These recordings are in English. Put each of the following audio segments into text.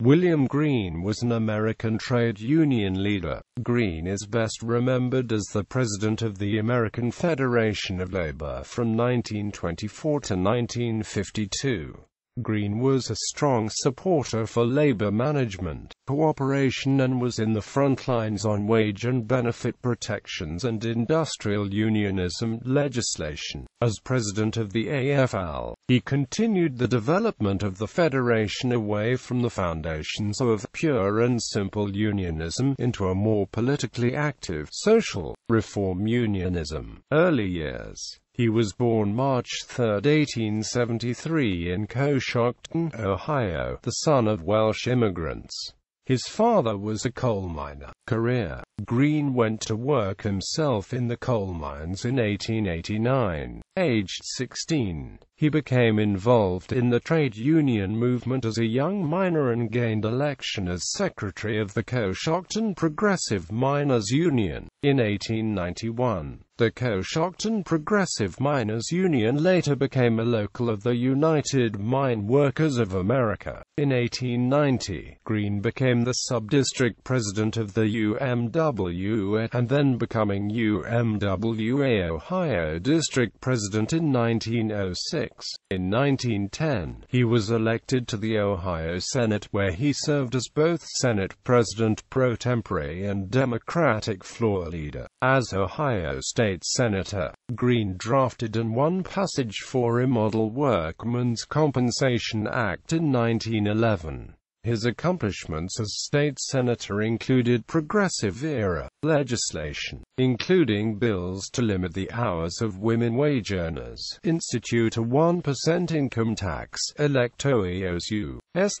William Green was an American trade union leader. Green is best remembered as the president of the American Federation of Labor from 1924 to 1952. Green was a strong supporter for labor management, cooperation and was in the front lines on wage and benefit protections and industrial unionism legislation. As president of the AFL, he continued the development of the Federation away from the foundations of pure and simple unionism into a more politically active, social, reform unionism. Early years. He was born March 3, 1873 in Coshocton, Ohio, the son of Welsh immigrants. His father was a coal miner. Career. Green went to work himself in the coal mines in 1889. Aged 16, he became involved in the trade union movement as a young miner and gained election as secretary of the Coshocton Progressive Miners Union. In 1891, the Coshocton Progressive Miners Union later became a local of the United Mine Workers of America. In 1890, Green became the sub-district president of the UMWA, and then becoming UMWA Ohio District President in 1906. In 1910, he was elected to the Ohio Senate, where he served as both Senate President pro tempore and Democratic floor leader. As Ohio State Senator, Green drafted and won passage for a Model Workmen's Compensation Act in 1911. His accomplishments as state senator included progressive-era legislation, including bills to limit the hours of women wage earners, institute a 1% income tax, elect OEO's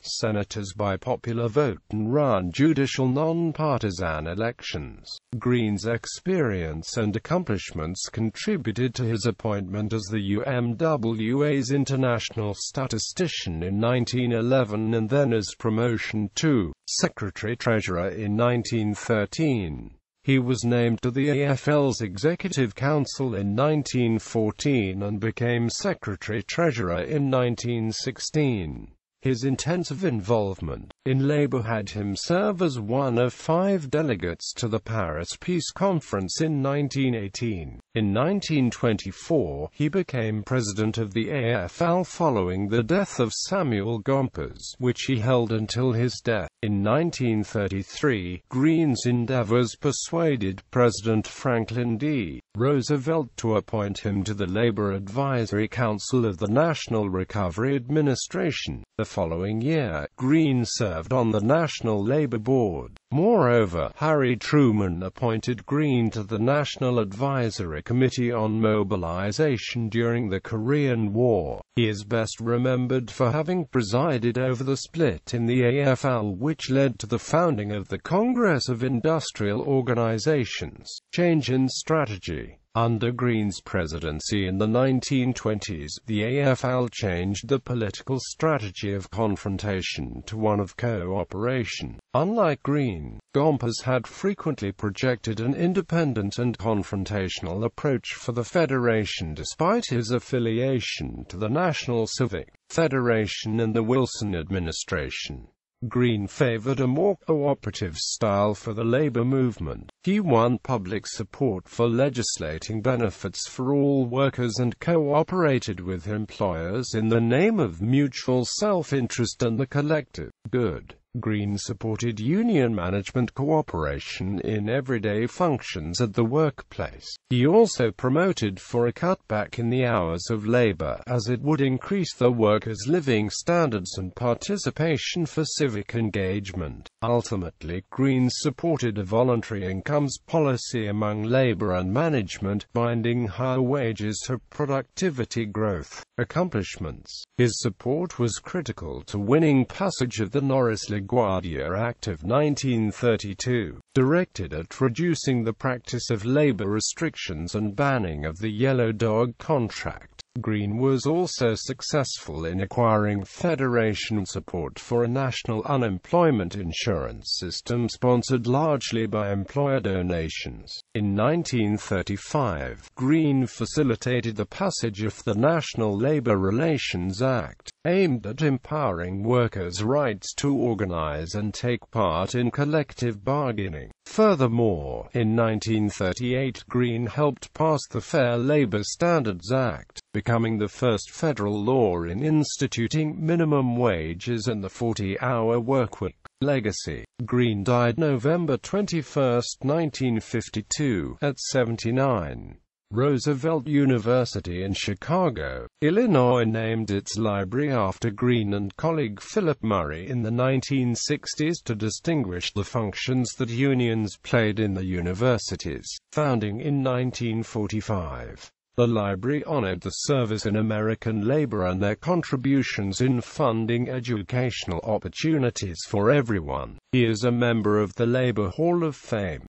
senators by popular vote and run judicial non-partisan elections. Green's experience and accomplishments contributed to his appointment as the UMWA's international statistician in 1911 and then as promotion to secretary-treasurer in 1913. He was named to the AFL's Executive Council in 1914 and became secretary-treasurer in 1916. His intensive involvement in labor had him serve as one of 5 delegates to the Paris Peace Conference in 1918. In 1924, he became president of the AFL following the death of Samuel Gompers, which he held until his death. In 1933, Green's endeavors persuaded President Franklin D. Roosevelt to appoint him to the Labor Advisory Council of the National Recovery Administration. The following year, Green served on the National Labor Board. Moreover, Harry Truman appointed Green to the National Advisory Committee on Mobilization during the Korean War. He is best remembered for having presided over the split in the AFL which led to the founding of the Congress of Industrial Organizations. Change in strategy. Under Green's presidency in the 1920s, the AFL changed the political strategy of confrontation to one of cooperation. Unlike Green, Gompers had frequently projected an independent and confrontational approach for the Federation despite his affiliation to the National Civic Federation and the Wilson administration. Green favored a more cooperative style for the labor movement. He won public support for legislating benefits for all workers and cooperated with employers in the name of mutual self-interest and the collective good. Green supported union management cooperation in everyday functions at the workplace. He also promoted for a cutback in the hours of labor, as it would increase the workers' living standards and participation for civic engagement. Ultimately, Green supported a voluntary incomes policy among labor and management, binding higher wages to productivity growth. Accomplishments. His support was critical to winning passage of the Norris-LaGuardia Act of 1932, directed at reducing the practice of labor restrictions and banning of the yellow dog contract. Green was also successful in acquiring Federation support for a national unemployment insurance system sponsored largely by employer donations. In 1935, Green facilitated the passage of the National Labor Relations Act. aimed at empowering workers' rights to organize and take part in collective bargaining. Furthermore, in 1938 Green helped pass the Fair Labor Standards Act, becoming the first federal law in instituting minimum wages and the 40-hour workweek. Legacy. Green died November 21, 1952, at 79. Roosevelt University in Chicago, Illinois named its library after Green and colleague Philip Murray in the 1960s to distinguish the functions that unions played in the university's founding in 1945. The library honored the service in American labor and their contributions in funding educational opportunities for everyone. He is a member of the Labor Hall of Fame.